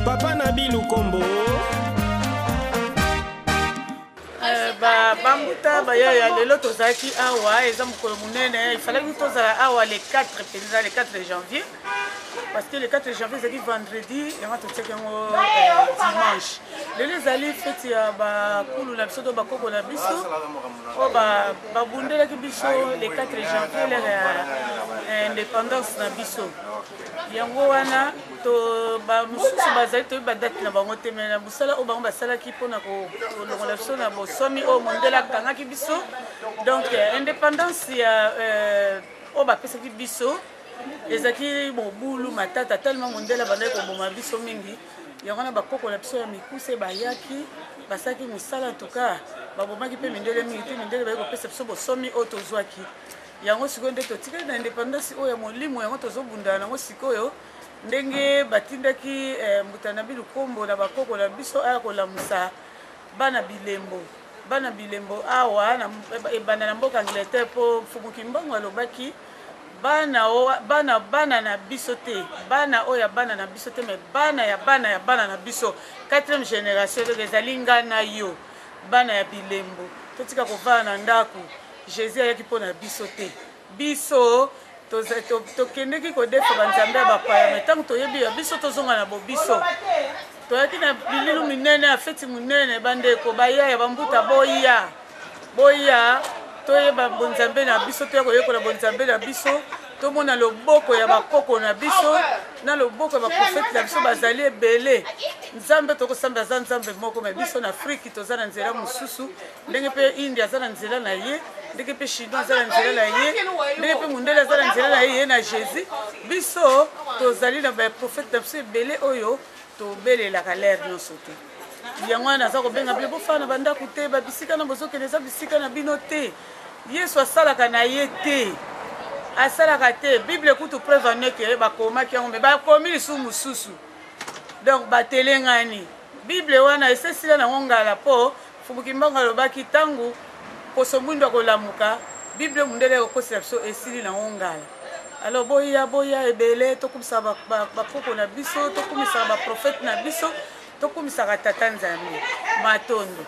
Papa Nabi Lukombo Bambuta baya lelo tozaki awa eza mukolo munene il fallait que tozala awa le 4 janvier parce que le 4 janvier c'est vendredi et on toteki yango dimanche lelo ezali fete ya bakulu na biso to bakoko na biso o babundelaki biso le 4 janvier lere ya indépendance na biso yango wana to bamosusu bazali toyebi badate na bango te me na mosala oyo bango basalaki mpona kolongola biso na bosomi oyo mondele akangaki biso donc indépendance ya oyo bapesaki biso ezalaki mobulu matata tellement mondele bandaki koboma biso mingi yango wana bakoko na biso ya mikuse bayaki basalaki mosala entuka babomaki mpe mindele mingi te mindele bayi kopesa biso bosomi oyo tozwaki yango sikoyo nde totikali na indépendance oyo ya molimo yango tozobundana nango sikoyo ndenge batindaki Mbuta Nabi Lukombo na bakoko na biso aya kolamusa bana bilembo awa ebanda na mboka Angleterre mpo Mfumuki Mbongo alobaki bana na biso te bana oyo ya bana na biso te me bana ya bana na biso 4e génération donc ezali nga na yo bana ya bilembo totika kovana na ndako Jésus ayaki mpona biso te biso tokendeki kodefa banzambe ya bapaya me ntango toyebi ya biso tozonga na bobiso toyaki na bililu minene ya feti munene bandeko bayaya bambuta boya toyeba bonzambe na biso toya koyekola bonzambe na biso tomona loboko ya bakoko na biso na loboko ya baprofete na biso bazali ebele nzambe tokosamba aza nzambe moko me biso na Afrique toza na nzela mosusu ndenge mpe India aza na nzela na ye ndenge mpe chinois aza na nzela na ye ndenge mpe mundele aza na nzela na ye na Jésus biso tozali na baprofete na biso ebele oyo tobelelaka lere nyonso te yango wana aza kobenga bile bofana bandako te babisika na bozokende eza bisika na bino te Yesu asalaka na ye te asalaka te Bible kutu preuve aneke bakomaki yango me bakomi lisusu mosusu donc batelengani Bible wana esesila nango ngala mpo Mfumuki Mbongo alobaki ntango poso mwindo akolamuka Bible mundele ekokosela biso esili nango ngala alors boya ebele tokumisaka bakoko na biso tokumisaka baprofete na biso tokumisaka tata Nzambe matondo